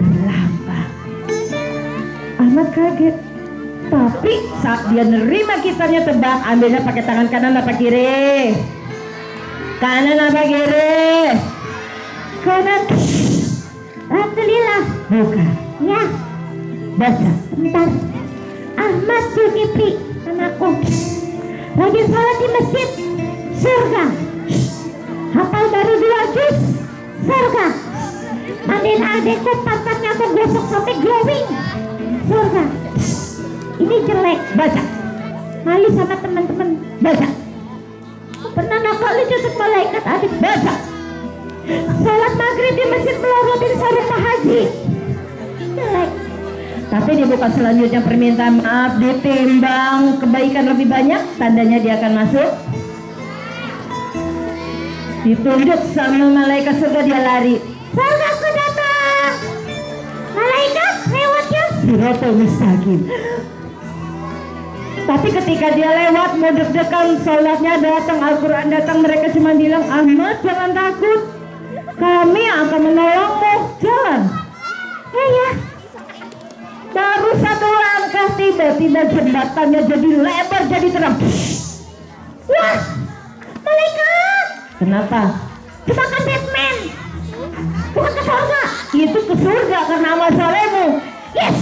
A: Terlambat. Ahmad kaget. Tapi saat dia nerima kitabnya tebak, ambilnya pakai tangan kanan apa kiri? Kanan apa kiri?
C: Kanan. Alhamdulillah.
A: Bukan.
C: Ya,
A: Baca.
C: bentar. Ahmad Zulkifli anakku lagi sholat di masjid, surga. Hafal baru 2 juz, surga. Mandiin adekku, pantatnya aku gosok sampai glowing, surga. Ini jelek,
A: Baca.
C: malu sama teman-teman,
A: Baca.
C: pernah nakal jatuh malaikat adik,
A: Baca.
C: sholat maghrib di masjid melorotin sarung Pak Haji, jelek.
A: Tapi di buka selanjutnya permintaan maaf ditimbang kebaikan lebih banyak, tandanya dia akan masuk. Ditunjuk sama malaikat surga, dia lari.
C: Surgaku datang, malaikat lewatnya.
A: Siratal mustaqim. Tapi ketika dia lewat mau deg-degan, sholatnya datang, Al-Quran datang, mereka cuma bilang, Ahmad jangan takut, kami akan menolongmu, jalan.
C: Ya.
A: Baru 1 langkah tiba-tiba jembatannya jadi lebar, jadi terang.
C: Wah, malaikat.
A: Kenapa?
C: Jebakan Batman. Bukan ke surga.
A: Itu ke surga karena amal salehmu.
C: Yes.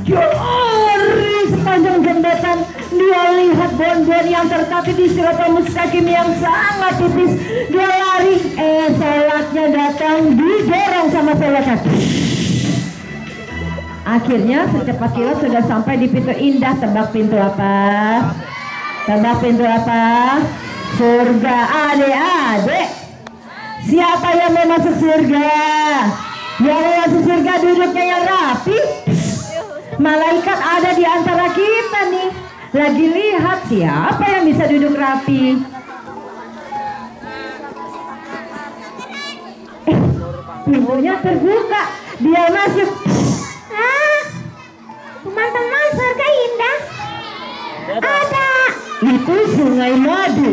A: Jari sepanjang jembatan dia lihat Bonbon yang tertatih di Siratal Mustaqim yang sangat tipis. Dia lari, sholatnya datang, didorong sama sholatnya. Akhirnya secepat kilat sudah sampai di pintu indah. Tebak pintu apa? Tebak pintu apa? Surga. Adik-adik, siapa yang mau masuk surga? Yang mau masuk surga duduknya yang rapi. Malaikat ada di antara kita nih, lagi lihat siapa yang bisa duduk rapi. Pintunya terbuka, dia masuk.
C: Teman-teman, surga indah. Ada.
A: Itu sungai madu.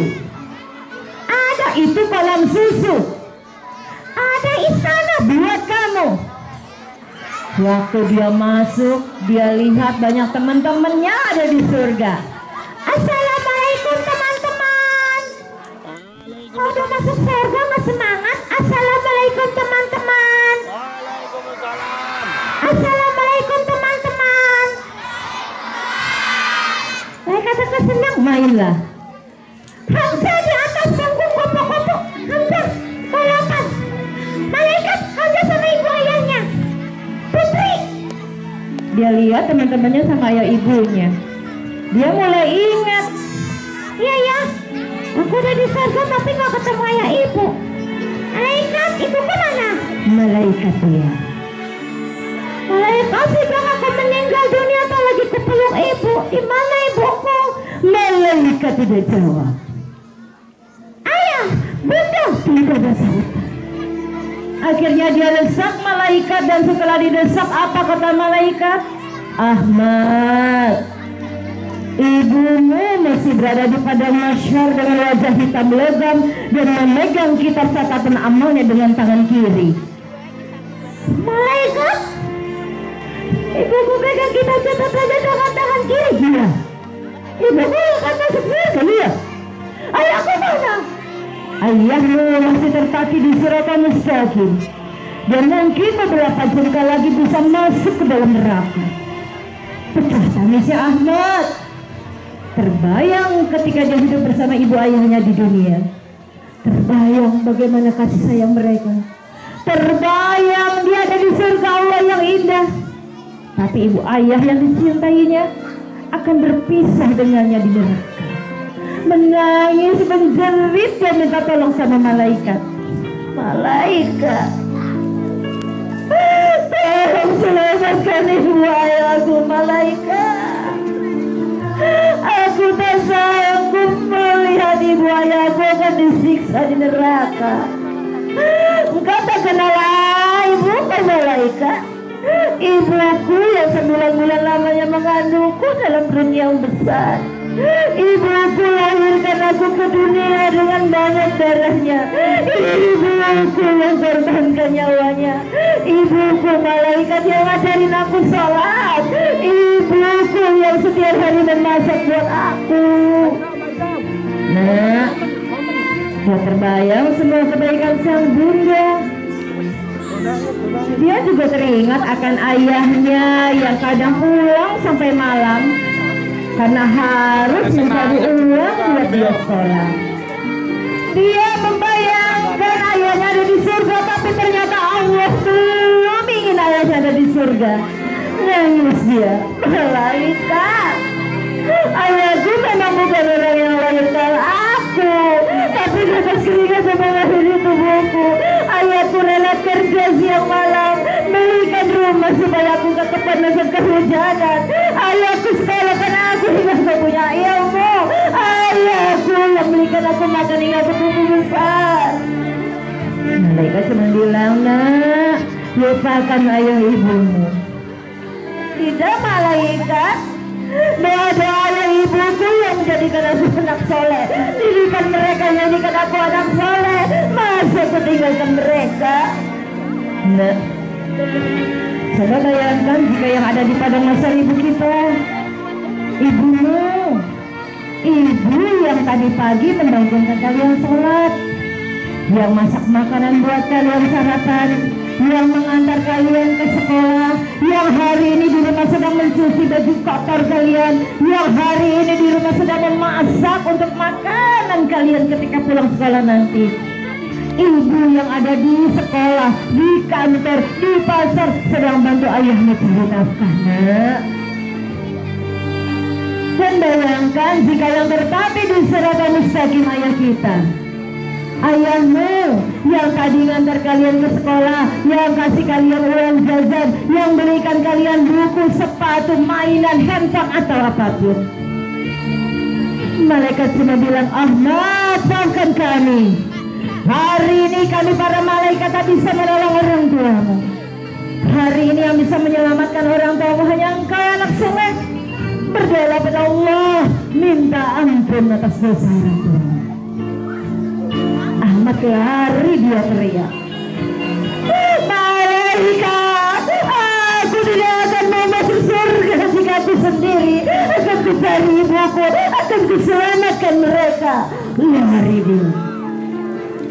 C: Ada.
A: Itu kolam susu.
C: Ada istana.
A: Buat kamu. Waktu dia masuk, dia lihat banyak teman-temannya ada di surga.
C: Assalamualaikum teman-teman. Kau udah masuk surga nggak semangat? Assalamualaikum teman-teman. Assalamualaikum teman-teman.
A: Mereka tetap senang, mainlah.
C: Hamzah di atas panggung kopo-kopo. Hamzah balapan. Malaikat Hamzah sama ibu ayahnya. Putri.
A: Dia lihat teman-temannya sama ayah ibunya. Dia mulai ingat.
C: Iya ya, aku udah di surga tapi nggak ketemu ayah ibu. Malaikat, ibuku mana?
A: Malaikat dia.
C: Malaikat bilang aku meninggal dunia atau lagi kepeluk ibu. Di mana ibuku?
A: Malaikat tidak jawab.
C: Ayah, bunda.
A: Tidak ada sahutan. Akhirnya dia desak malaikat, dan setelah didesak apa kata malaikat? Ahmad, ibumu masih berada di padang mahsyar dengan wajah hitam legam dan memegang kitab catatan amalnya dengan tangan kiri.
C: Malaikat, ibuku pegang kitab catatannya dengan tangan kiri.
A: Iya. Ibumu akan masuk surga, iya.
C: Ayahku mana?
A: Ayahmu masih tertatih di Siratal Mustaqim, dan mungkin beberapa jengkal lagi bisa masuk ke dalam neraka. Pecah tangisnya Ahmad. Terbayang ketika dia hidup bersama ibu ayahnya di dunia. Terbayang bagaimana kasih sayang mereka. Terbayang dia ada di surga Allah yang Tapi ibu ayah yang dicintainya akan berpisah dengannya di neraka. Menangis menjerit dan minta tolong sama malaikat. Malaikat, tolong selamatkan ibu ayahku. Malaikat, aku tak sanggup melihat ibu ayahku akan disiksa di neraka. Engkau tak kenal ibu kan malaikat? Ibuku yang 9 bulan lamanya mengandungku dalam perut yang besar. Ibuku lahirkan aku ke dunia dengan banyak darahnya. Ibuku yang korbankan nyawanya. Ibuku malaikat yang ngajarin aku sholat. Ibuku yang setiap hari memasak buat aku. Nah, dia terbayang semua kebaikan sang bunda. Dia juga teringat akan ayahnya yang kadang pulang sampai malam karena harus mencari uang buat dia sekolah. Dia membayangkan ayahnya ada di surga, tapi ternyata Allah belum ingin ayahnya ada di surga. Nangis dia. Malaikat, ayahku memang bukan orang yang melahirkan aku, tapi atas keringat dan mengakhiri tubuhku. Ayahku rela kerja siang malam, belikan rumah supaya aku gak kepanasan kehujanan. Ayahku sekolahkan aku hingga aku punya ilmu. Ayahku yang belikan aku makan hingga aku tumbuh besar. Malaikat cuma bilang, nak, lupakan ayah ibumu. Tidak malaikat, doa-doa ayah ibuku yang menjadikan aku anak soleh, didikan mereka yang menjadikan aku anak soleh. Masa aku tinggalkan mereka? Nah, coba bayangkan jika yang ada di padang mahsyar ibu kita, ibumu, ibu yang tadi pagi membangunkan kalian sholat, yang masak makanan buat kalian sarapan, yang mengantar kalian ke sekolah, yang hari ini di rumah sedang mencuci baju kotor kalian, yang hari ini di rumah sedang memasak untuk makanan kalian ketika pulang sekolah nanti. Ibu yang ada di sekolah, di kantor, di pasar sedang bantu ayahmu cari nafkah, nak. Dan bayangkan jika yang tertatih di siratan mustaqim ayah kita, ayahmu yang tadi ngantar kalian ke sekolah, yang kasih kalian uang jajan, yang belikan kalian buku, sepatu, mainan, handphone atau apapun. Malaikat cuma bilang, Ahmad, maafkan kami. Hari ini kami para malaikat tak bisa menolong orang tuamu. Hari ini yang bisa menyelamatkan orang tuamu hanya engkau anak soleh. Berdoa pada Allah, minta ampun atas dosa orang tuamu. Ahmad lari, dia teriak, malaikat, aku tidak akan mau masuk surga jika aku sendiri. Akan kucari ibuku, akan kuselamatkan mereka. Lari dia.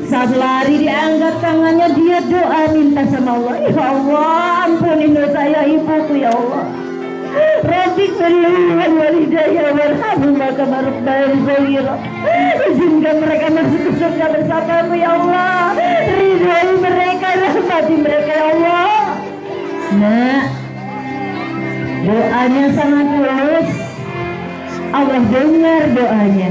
A: Saat lari diangkat tangannya, dia doa minta sama Allah, ya Allah ampuni dosa ya ibuku ya Allah. Rabbi firlihan walidayya warhamhuma kama rabbayani shaghira. Izinkan mereka masuk ke surga bersamamu ya Allah. Ridhoi mereka, rahmati mereka ya Allah. Nah, doanya sangat tulus. Allah dengar doanya.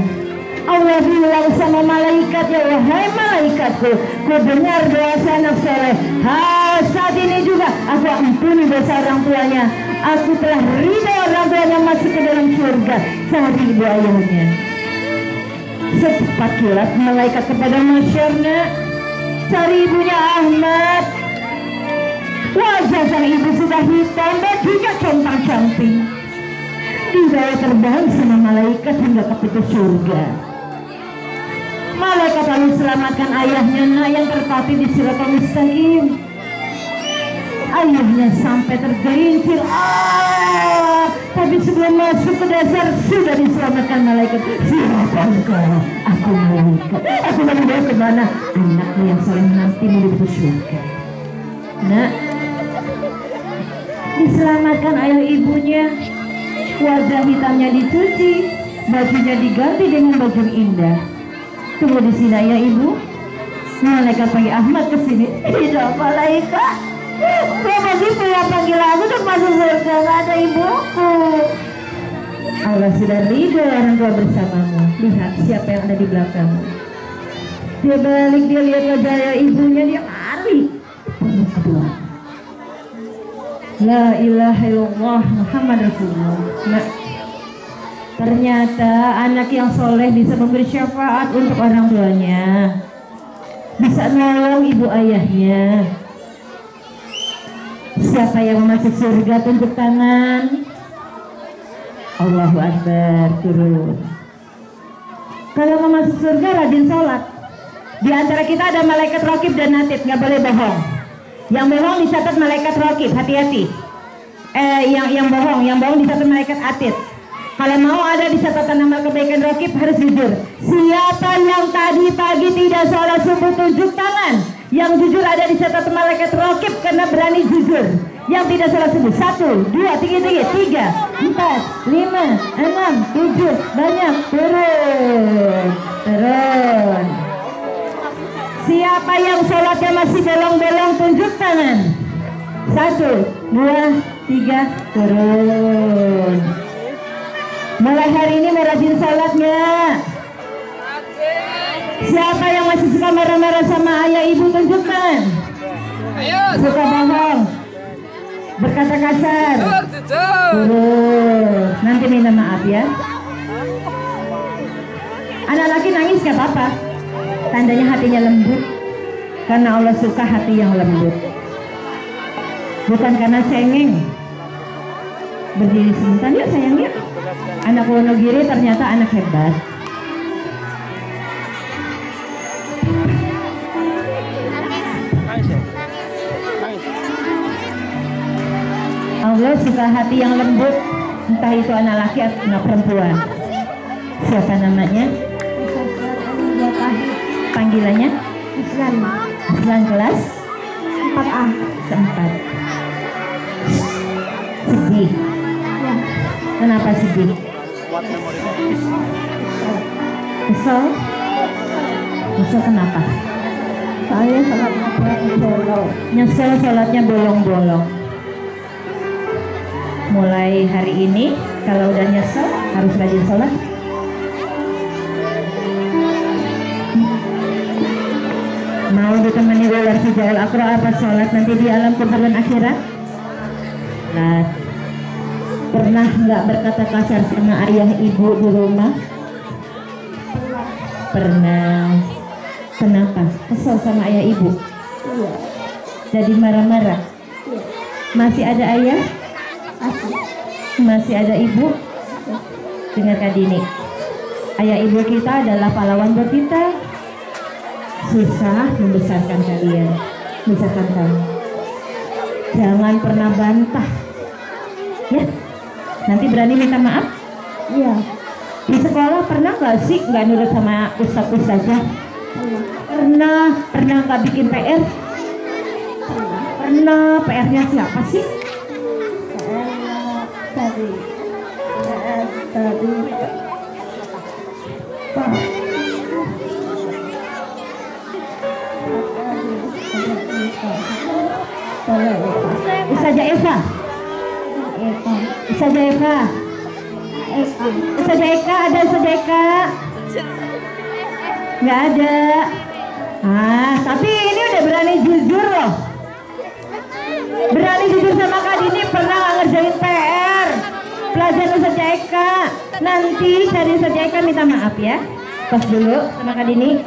A: Allah bilang sama malaikat, ya wahai malaikatku, ku dengar doa anak soleh. Saat ini juga aku ampuni dosa orang tuanya. Aku telah ridho orang tuanya masuk ke dalam surga. Cari ibu ayahnya. Secepat kilat malaikat kepada masyarnya, cari ibunya Ahmad. Wajah sang ibu sudah hitam, bajunya compang-camping. Dibawa terbang sama malaikat hingga ke pintu surga. Malaikat lalu selamatkan ayahnya, nak, yang tertatih di siratal mustaqim. Ayahnya sampai tergelincir, tapi sebelum masuk ke dasar sudah diselamatkan malaikat. Siapa engkau? Aku malaikat. Aku membawa kemana? Anakmu yang soleh nanti menuju surga. Nak, diselamatkan ayah ibunya. Wajah hitamnya dicuci, bajunya diganti dengan baju indah. Tunggu di sini ya ibu. Malaikat panggil Ahmad ke sini. Tidak malaikat, kau masih punya panggil aku untuk masuk surga.
C: nggak ada ibuku.
A: Allah sudah ridho orang tua bersamamu. Lihat siapa yang ada di belakangmu. Dia balik, dia lihat wajah ibunya, dia lari. Kedua. La ilaha illallah Muhammad Rasulullah. Nah, ternyata anak yang soleh bisa memberi syafaat untuk orang tuanya, bisa nolong ibu ayahnya. Siapa yang masuk surga tunjuk tangan. Allahu Akbar, turun. Kalau mau masuk surga rajin sholat. Di antara kita ada malaikat raqib dan atid, nggak boleh bohong. Yang bohong dicatat malaikat raqib, hati-hati. Yang bohong dicatat malaikat atid. Kalau mau ada di catatan amal kebaikan raqib harus jujur. Siapa yang tadi pagi tidak sholat subuh tunjuk tangan. Yang jujur ada di catatan malaikat raqib karena berani jujur. Yang tidak sholat subuh 1, 2, tinggi, 3, 4, 5, 6, 7, banyak, turun. Siapa yang sholatnya masih bolong-bolong tunjuk tangan. 1, 2, 3, turun. Mulai hari ini mau rajin sholatnya. Siapa yang masih suka marah-marah sama ayah ibu tunjuk tangan. Suka bohong, berkata kasar, turun. Nanti minta maaf ya. Anak laki nangis gak apa-apa, tandanya hatinya lembut. Karena Allah suka hati yang lembut, bukan karena cengeng. Berdiri sebentar yuk sayang yuk. Anak Wonogiri ternyata anak hebat. Allah suka hati yang lembut, entah itu anak laki atau anak perempuan. Siapa namanya? Panggilannya? Islan kelas 4A. 4. Sedih. Kenapa sedih? Kesel? Kesel kenapa?
C: Saya sholatnya bolong.
A: Nyesel sholatnya bolong-bolong. Mulai hari ini kalau udah nyesel harus rajin sholat. Mau ditemani ular sejauh akro apa sholat nanti di alam kubur dan akhirat? Nah, pernah nggak berkata kasar sama ayah ibu di rumah? Pernah. Kenapa? Kesel sama ayah ibu?
C: Iya.
A: Jadi marah-marah?
C: Iya.
A: Masih ada ayah? Masih ada ibu? Dengarkan ini, ayah ibu kita adalah pahlawan buat kita. Susah membesarkan kalian, membesarkan kamu. Jangan pernah bantah, ya. Nanti berani minta maaf.
C: Iya.
A: Di sekolah pernah nggak sih nggak nurut sama ustaz-ustaznya? Pernah nggak bikin PR? Pernah. PR-nya siapa sih?
C: Tadi.
A: Ustazah Eva. Ustazah Eva. Ustazah Eka, ada Ustazah Eka? Nggak ada. Tapi ini udah berani jujur loh. Berani jujur sama Kak Dini, pernah nggak ngerjain PR pelajaran Ustazah Eka. Nanti cari Ustazah Eka minta maaf ya. Tos dulu sama Kak Dini.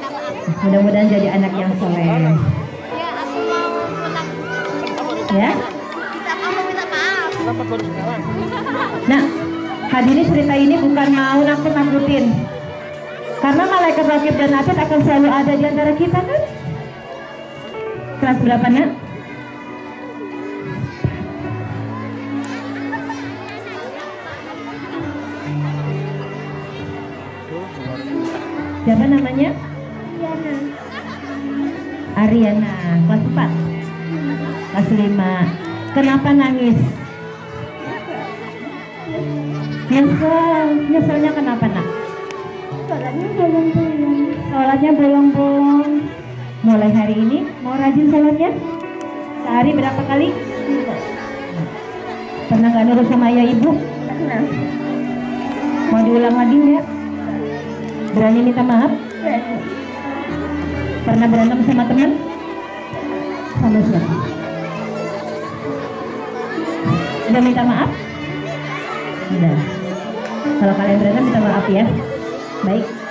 A: Mudah-mudahan jadi anak yang soleh. Ya. Nah, hadirin cerita ini bukan mau nakut-nakutin. Karena malaikat raqib dan atid akan selalu ada di antara kita kan? Kelas berapa nak? Siapa namanya? Ariana. Kelas 4? Kelas 5. Kenapa nangis? Nyeselnya kenapa nak? Sholatnya bolong-bolong. Mulai hari ini mau rajin sholatnya? Sehari berapa kali? Pernah nggak nurut sama ayah ibu?
C: Pernah.
A: Mau diulang lagi nggak? Berani minta maaf?
C: Berani.
A: Pernah berantem sama teman? Sama siapa? Udah minta maaf? Udah. Kalau kalian berantem minta maaf ya. Baik.